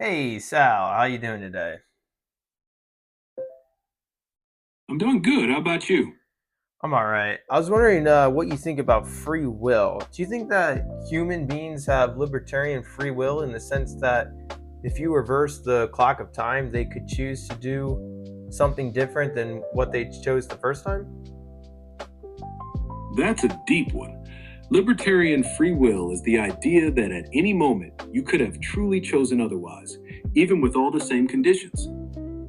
Hey Sal, how you doing today? I'm doing good. How about you? I'm all right. I was wondering what you think about free will. Do you think that human beings have libertarian free will in the sense that if you reverse the clock of time, they could choose to do something different than what they chose the first time? That's a deep one. Libertarian free will is the idea that at any moment you could have truly chosen otherwise, even with all the same conditions.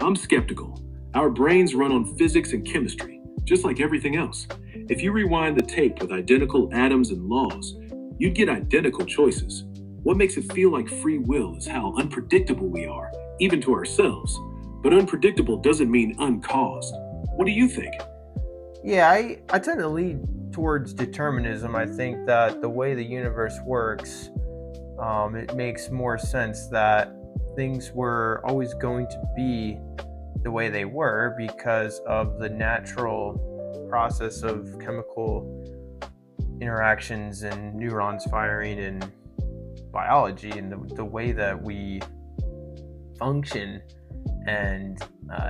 I'm skeptical. Our brains run on physics and chemistry, just like everything else. If you rewind the tape with identical atoms and laws, you'd get identical choices. What makes it feel like free will is how unpredictable we are, even to ourselves. But unpredictable doesn't mean uncaused. What do you think? Yeah, I tend to lead towards determinism. I think that the way the universe works, it makes more sense that things were always going to be the way they were because of the natural process of chemical interactions and neurons firing and biology and the way that we function and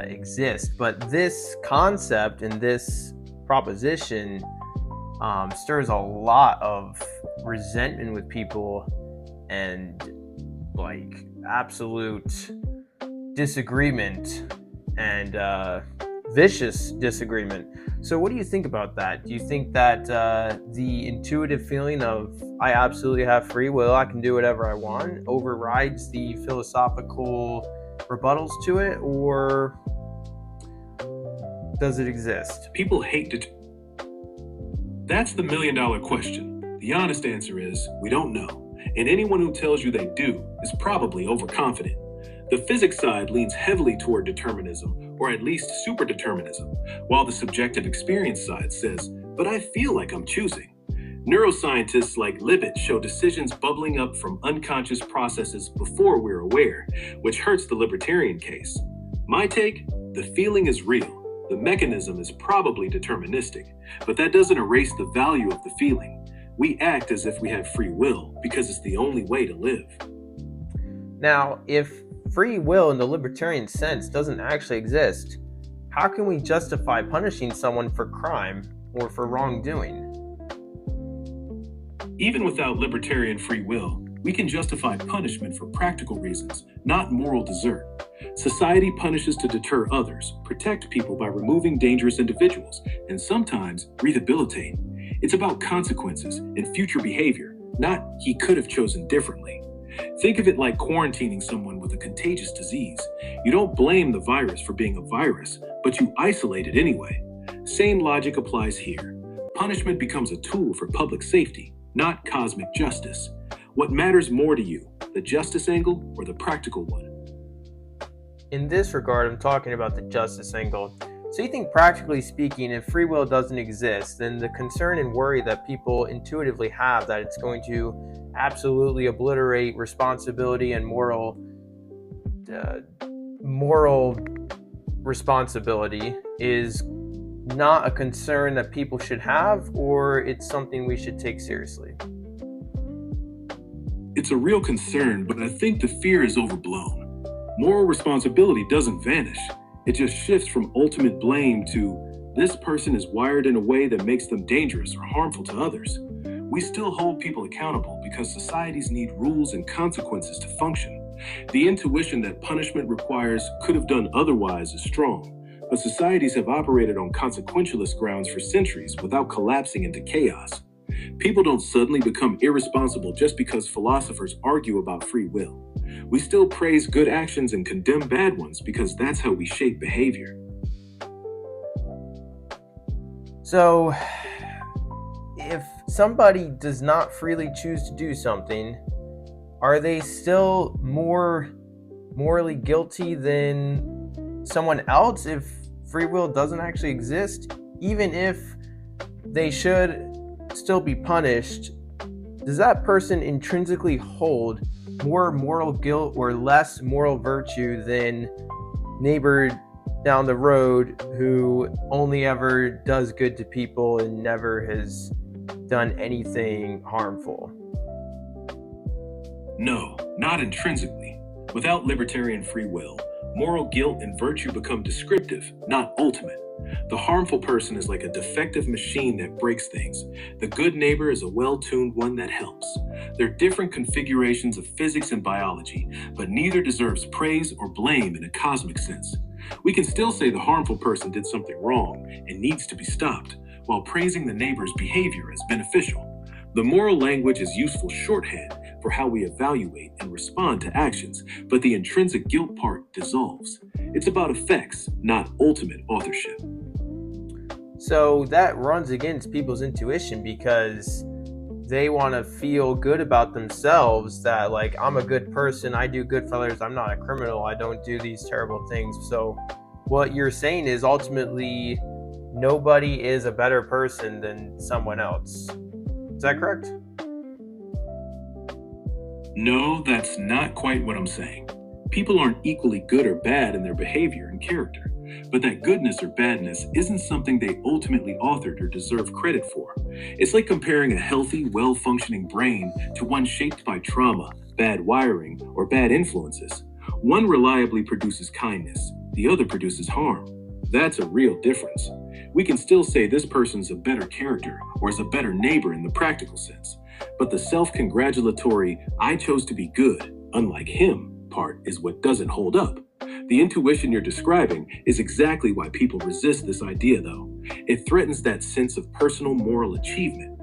exist. But this concept and this proposition stirs a lot of resentment with people and like absolute disagreement and vicious disagreement. So, what do you think about that? Do you think that the intuitive feeling of I absolutely have free will, I can do whatever I want, overrides the philosophical rebuttals to it, or does it exist? People hate to. That's the $1 million question. The honest answer is we don't know. And anyone who tells you they do is probably overconfident. The physics side leans heavily toward determinism, or at least superdeterminism, while the subjective experience side says, but I feel like I'm choosing. Neuroscientists like Libet show decisions bubbling up from unconscious processes before we're aware, which hurts the libertarian case. My take: the feeling is real. The mechanism is probably deterministic, but that doesn't erase the value of the feeling. We act as if we have free will because it's the only way to live. Now, if free will in the libertarian sense doesn't actually exist, how can we justify punishing someone for crime or for wrongdoing? Even without libertarian free will, we can justify punishment for practical reasons, not moral desert. Society punishes to deter others, protect people by removing dangerous individuals, and sometimes rehabilitate. It's about consequences and future behavior, not he could have chosen differently. Think of it like quarantining someone with a contagious disease. You don't blame the virus for being a virus, but you isolate it anyway. Same logic applies here. Punishment becomes a tool for public safety, not cosmic justice. What matters more to you, the justice angle or the practical one? In this regard, I'm talking about the justice angle. So, you think, practically speaking, if free will doesn't exist, then the concern and worry that people intuitively have that it's going to absolutely obliterate responsibility and uh, moral responsibility is not a concern that people should have, or it's something we should take seriously. It's a real concern, but I think the fear is overblown. Moral responsibility doesn't vanish, it just shifts from ultimate blame to this person is wired in a way that makes them dangerous or harmful to others. We still hold people accountable because societies need rules and consequences to function. The intuition that punishment requires could have done otherwise is strong, but societies have operated on consequentialist grounds for centuries without collapsing into chaos. People don't suddenly become irresponsible just because philosophers argue about free will. We still praise good actions and condemn bad ones because that's how we shape behavior. So, if somebody does not freely choose to do something, are they still more morally guilty than someone else if free will doesn't actually exist? Even if they should still be punished, does that person intrinsically hold more moral guilt or less moral virtue than neighbor down the road who only ever does good to people and never has done anything harmful? No, not intrinsically. Without libertarian free will, moral guilt and virtue become descriptive, not ultimate. The harmful person is like a defective machine that breaks things. The good neighbor is a well-tuned one that helps. They're different configurations of physics and biology, but neither deserves praise or blame in a cosmic sense. We can still say the harmful person did something wrong and needs to be stopped, while praising the neighbor's behavior as beneficial. The moral language is useful shorthand for how we evaluate and respond to actions, but the intrinsic guilt part dissolves. It's about effects, not ultimate authorship. So that runs against people's intuition because they want to feel good about themselves, that like, I'm a good person, I do good for others, I'm not a criminal, I don't do these terrible things. So what you're saying is ultimately nobody is a better person than someone else. Is that correct? No, that's not quite what I'm saying. People aren't equally good or bad in their behavior and character, but that goodness or badness isn't something they ultimately authored or deserve credit for. It's like comparing a healthy, well-functioning brain to one shaped by trauma, bad wiring, or bad influences. One reliably produces kindness, the other produces harm. That's a real difference. We can still say this person's a better character or is a better neighbor in the practical sense, but the self-congratulatory "I chose to be good, unlike him" part is what doesn't hold up. The intuition you're describing is exactly why people resist this idea, though. It threatens that sense of personal moral achievement.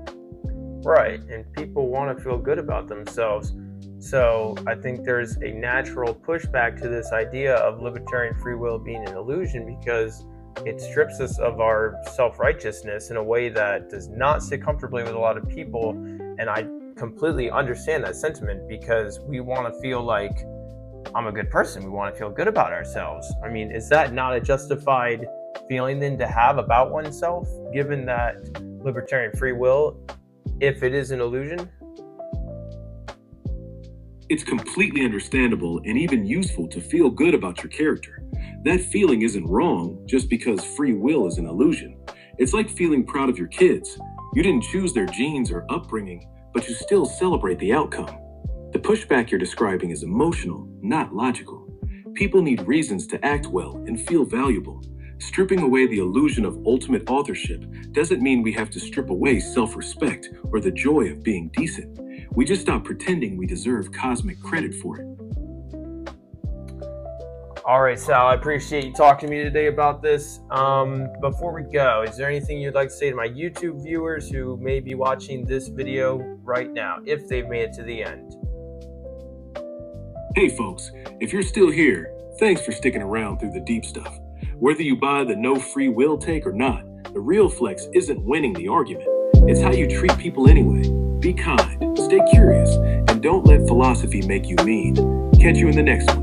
Right, and people want to feel good about themselves. So I think there's a natural pushback to this idea of libertarian free will being an illusion, because it strips us of our self-righteousness in a way that does not sit comfortably with a lot of people. And I completely understand that sentiment, because we want to feel like, I'm a good person. We want to feel good about ourselves. I mean, is that not a justified feeling then to have about oneself, given that libertarian free will, if it is an illusion? It's completely understandable and even useful to feel good about your character. That feeling isn't wrong just because free will is an illusion. It's like feeling proud of your kids. You didn't choose their genes or upbringing, but you still celebrate the outcome. The pushback you're describing is emotional, not logical. People need reasons to act well and feel valuable. Stripping away the illusion of ultimate authorship doesn't mean we have to strip away self-respect or the joy of being decent. We just stop pretending we deserve cosmic credit for it. All right, Sal, I appreciate you talking to me today about this. Before we go, is there anything you'd like to say to my YouTube viewers who may be watching this video right now, if they've made it to the end? Hey folks, if you're still here, thanks for sticking around through the deep stuff. Whether you buy the no free will take or not, the real flex isn't winning the argument. It's how you treat people anyway. Be kind, stay curious, and don't let philosophy make you mean. Catch you in the next one.